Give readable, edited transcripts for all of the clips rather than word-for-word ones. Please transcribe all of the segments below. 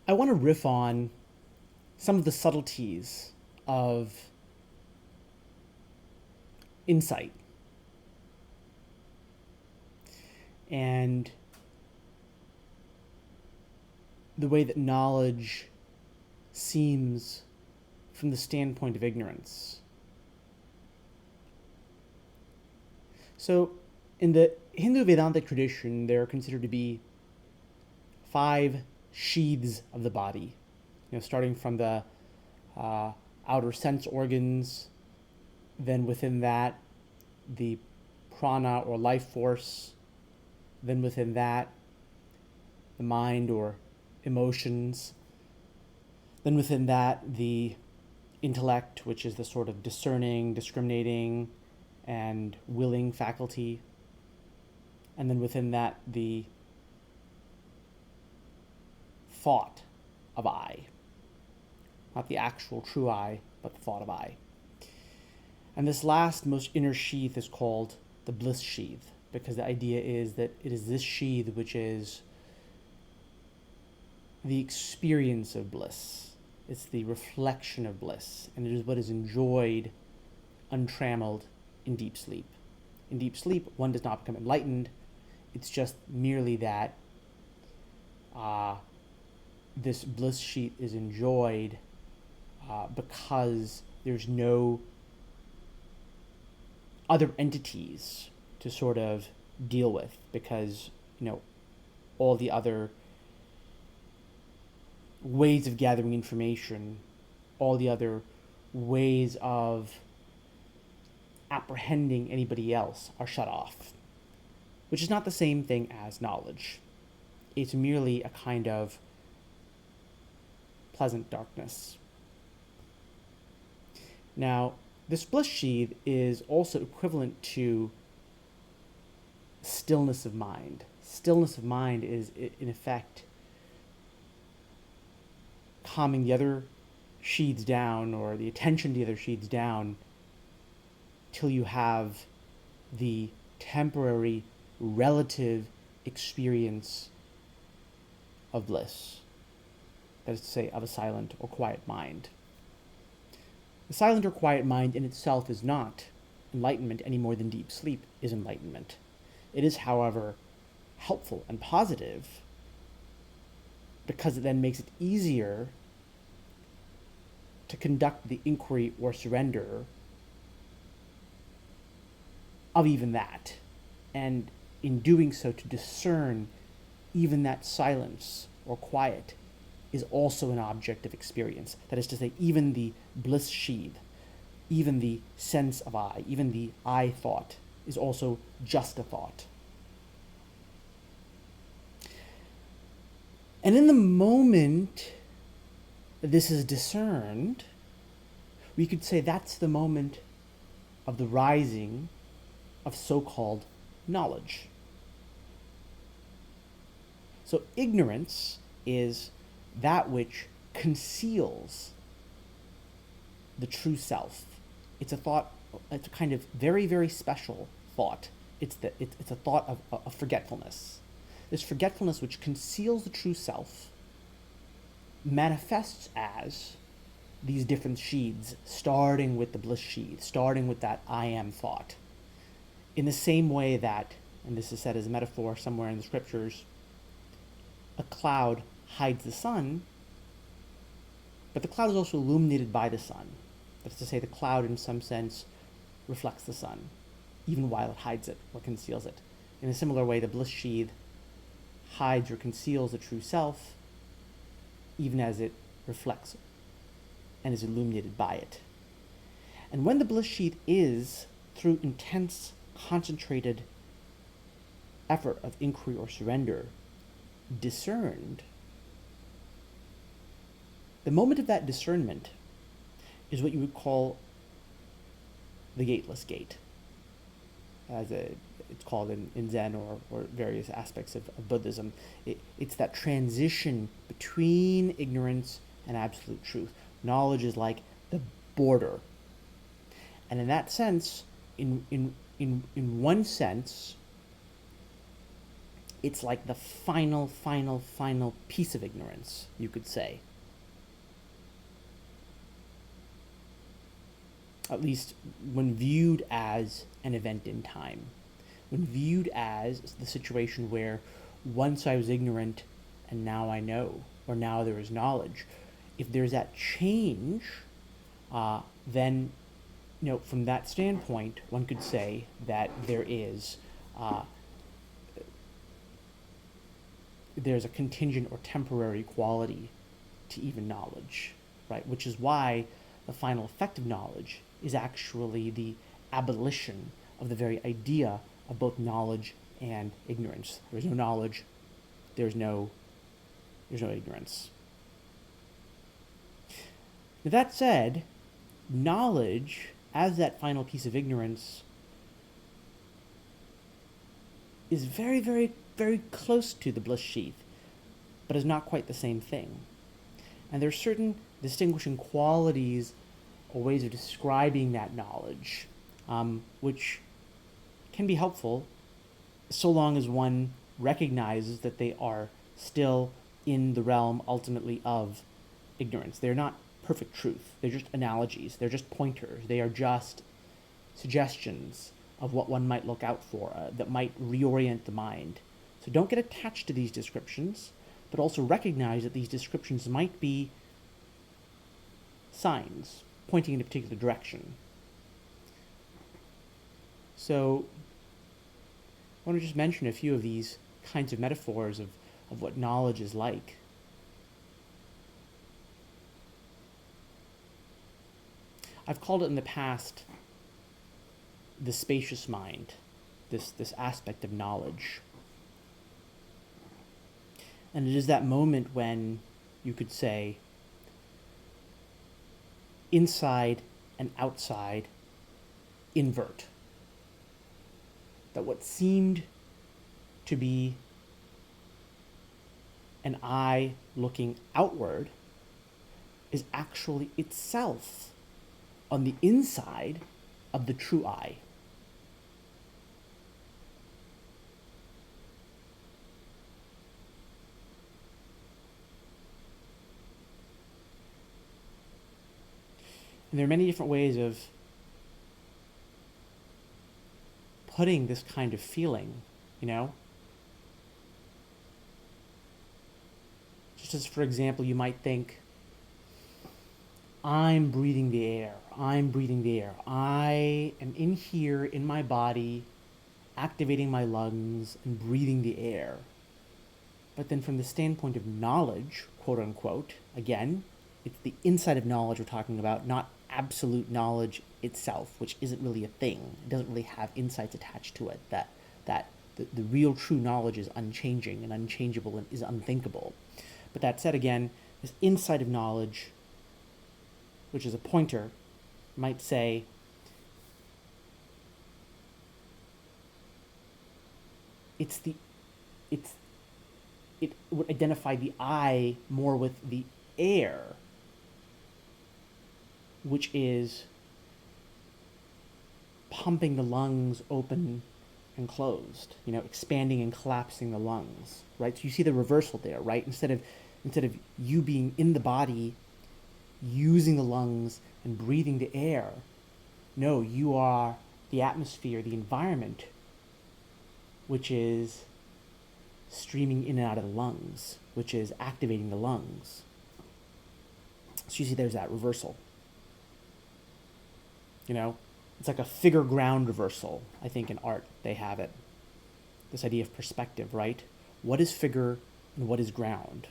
I want to riff on some of the subtleties of insight and the way that knowledge seems from the standpoint of ignorance. So, in the Hindu Vedantic tradition, there are considered to be 5 sheaths of the body, starting from the outer sense organs, then within that, the prana or life force, then within that, the mind or emotions, then within that, the intellect, which is the sort of discerning, discriminating, and willing faculty, and then within that, the thought of I. Not the actual true I, but the thought of I. And this last, most inner sheath is called the bliss sheath, because the idea is that it is this sheath which is the experience of bliss. It's the reflection of bliss, and it is what is enjoyed untrammeled in deep sleep. In deep sleep, one does not become enlightened. It's just merely that this bliss sheath is enjoyed because there's no other entities to sort of deal with, because all the other ways of gathering information, all the other ways of apprehending anybody else are shut off, which is not the same thing as knowledge. It's merely a kind of pleasant darkness. Now, this bliss sheath is also equivalent to stillness of mind. Stillness of mind is, in effect, calming the other sheaths down, or the attention to the other sheaths down, till you have the temporary relative experience of bliss. That is to say, of a silent or quiet mind. The silent or quiet mind in itself is not enlightenment any more than deep sleep is enlightenment. It is, however, helpful and positive because it then makes it easier to conduct the inquiry or surrender of even that, and in doing so to discern even that silence or quiet is also an object of experience. That is to say, even the bliss sheath, even the sense of I, even the I thought is also just a thought. And in the moment that this is discerned, we could say that's the moment of the rising of so-called knowledge. So ignorance is that which conceals the true self. It's a thought, it's a kind of very, very special thought. It's a thought of forgetfulness. This forgetfulness which conceals the true self manifests as these different sheaths, starting with the bliss sheath, starting with that I am thought. In the same way that, and this is said as a metaphor somewhere in the scriptures, a cloud hides the sun, but the cloud is also illuminated by the sun. That is to say, the cloud in some sense reflects the sun, even while it hides it or conceals it. In a similar way, the bliss sheath hides or conceals the true self, even as it reflects and is illuminated by it. And when the bliss sheath is, through intense, concentrated effort of inquiry or surrender, discerned, the moment of that discernment is what you would call the gateless gate, as it's called in Zen or various aspects of Buddhism. It's that transition between ignorance and absolute truth. Knowledge is like the border. And in that sense, in one sense, it's like the final, final, final piece of ignorance, you could say. At least when viewed as an event in time. When viewed as the situation where once I was ignorant and now I know, or now there is knowledge. If there's that change, then, from that standpoint, one could say that there's a contingent or temporary quality to even knowledge, right? Which is why the final effect of knowledge is actually the abolition of the very idea of both knowledge and ignorance. There's no knowledge, there's no ignorance. Now, that said, knowledge, as that final piece of ignorance, is very, very, very close to the bliss sheath, but is not quite the same thing. And there are certain distinguishing qualities or ways of describing that knowledge, which can be helpful so long as one recognizes that they are still in the realm, ultimately, of ignorance. They're not perfect truth. They're just analogies. They're just pointers. They are just suggestions of what one might look out for that might reorient the mind. So don't get attached to these descriptions, but also recognize that these descriptions might be signs pointing in a particular direction. So I want to just mention a few of these kinds of metaphors of what knowledge is like. I've called it in the past the spacious mind, this aspect of knowledge. And it is that moment when you could say inside and outside invert. That what seemed to be an eye looking outward is actually itself on the inside of the true eye. And there are many different ways of putting this kind of feeling, Just as, for example, you might think, I'm breathing the air. I'm breathing the air. I am in here, in my body, activating my lungs and breathing the air. But then from the standpoint of knowledge, quote unquote, again, it's the inside of knowledge we're talking about, not absolute knowledge itself, which isn't really a thing. It doesn't really have insights attached to it. That the real true knowledge is unchanging and unchangeable and is unthinkable. But that said, again, this inside of knowledge, which is a pointer, might say, it would identify the I more with the air, which is pumping the lungs open and closed, expanding and collapsing the lungs, right? So you see the reversal there, right? Instead of you being in the body, using the lungs and breathing the air, no, you are the atmosphere, the environment, which is streaming in and out of the lungs, which is activating the lungs. So you see there's that reversal. It's like a figure ground reversal. I think in art they have it. This idea of perspective, right? What is figure and what is ground?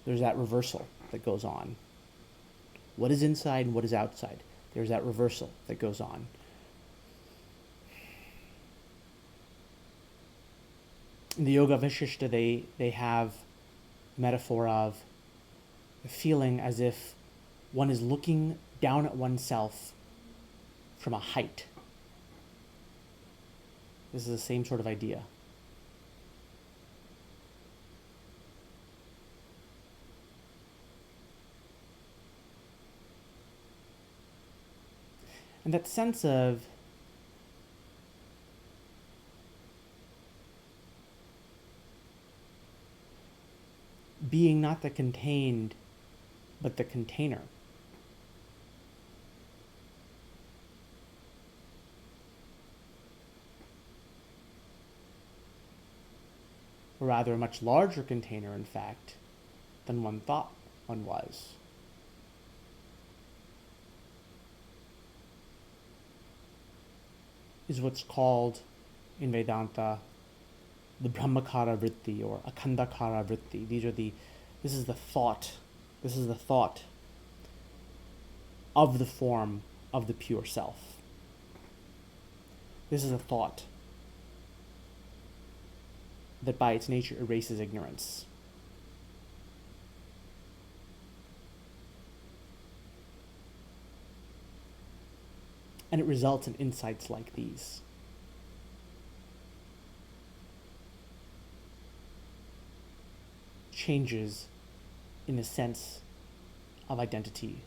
There's that reversal that goes on. What is inside and what is outside? There's that reversal that goes on. In the Yoga Vishishta, they have a metaphor of the feeling as if one is looking down at oneself from a height. This is the same sort of idea. And that sense of being not the contained, but the container. Or rather, a much larger container, in fact, than one thought one was. Is what's called in Vedanta the Brahmakara Vritti or Akhandakara Vritti. This is the thought of the form of the pure self. This is a thought that by its nature erases ignorance. And it results in insights like these. Changes in the sense of identity,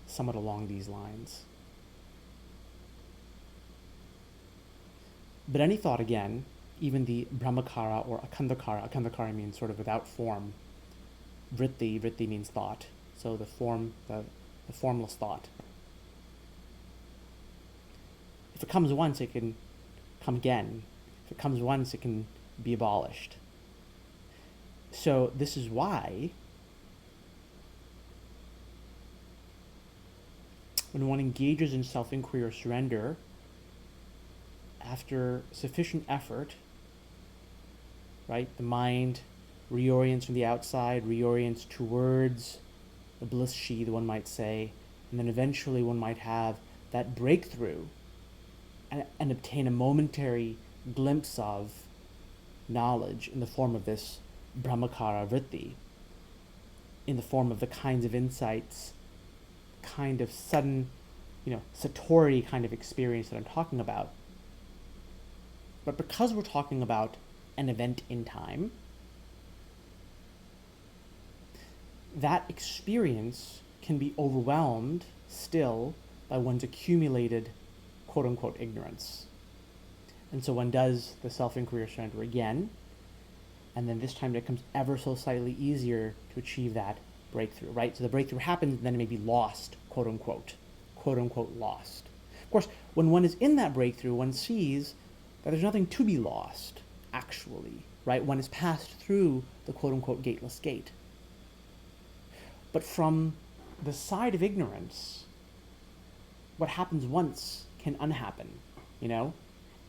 somewhat along these lines. But any thought, again, even the Brahmakara or Akhandakara means sort of without form. Vritti means thought. So the formless thought. If it comes once, it can come again. If it comes once, it can be abolished. So this is why when one engages in self-inquiry or surrender, after sufficient effort, right, the mind reorients from the outside, reorients towards the bliss sheath, one might say, and then eventually one might have that breakthrough and obtain a momentary glimpse of knowledge in the form of this Brahmakara Vritti, in the form of the kinds of insights, kind of sudden, satori kind of experience that I'm talking about. But because we're talking about an event in time, that experience can be overwhelmed still by one's accumulated quote-unquote ignorance. And so one does the self-inquiry or surrender again, and then this time it becomes ever so slightly easier to achieve that breakthrough, right? So the breakthrough happens, and then it may be lost, quote-unquote lost. Of course, when one is in that breakthrough, one sees that there's nothing to be lost, actually, right? One has passed through the quote-unquote gateless gate. But from the side of ignorance, what happens once can unhappen,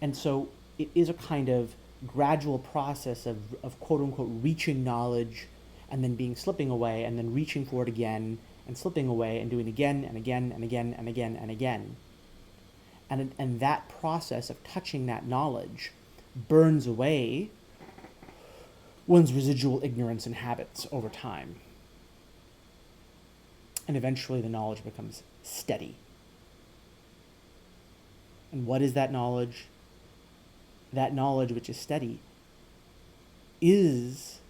And so it is a kind of gradual process of quote-unquote reaching knowledge and then slipping away and then reaching for it again and slipping away and doing again and again and again and again and again. And that process of touching that knowledge burns away one's residual ignorance and habits over time. And eventually the knowledge becomes steady. And what is that knowledge? That knowledge which is steady is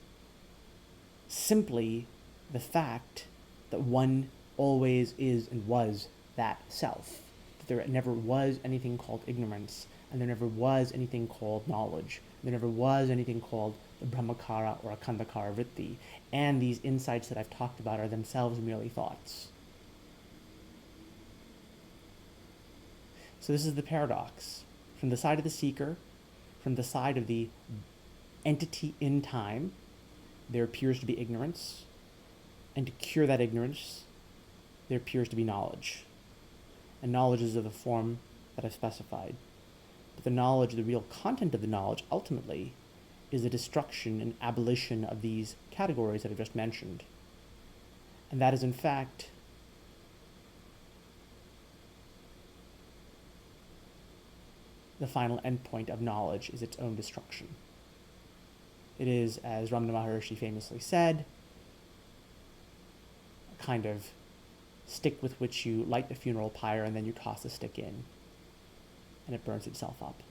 simply the fact that one always is and was that self. That there never was anything called ignorance, and there never was anything called knowledge. There never was anything called the Brahmakara or Akhandakara Vritti. And these insights that I've talked about are themselves merely thoughts. So this is the paradox. From the side of the seeker, from the side of the entity in time, there appears to be ignorance. And to cure that ignorance, there appears to be knowledge. And knowledge is of the form that I've specified. But the knowledge, the real content of the knowledge, ultimately, is the destruction and abolition of these categories that I've just mentioned. And that is, in fact, the final endpoint of knowledge is its own destruction. It is, as Ramana Maharshi famously said, a kind of stick with which you light the funeral pyre and then you toss the stick in, and it burns itself up.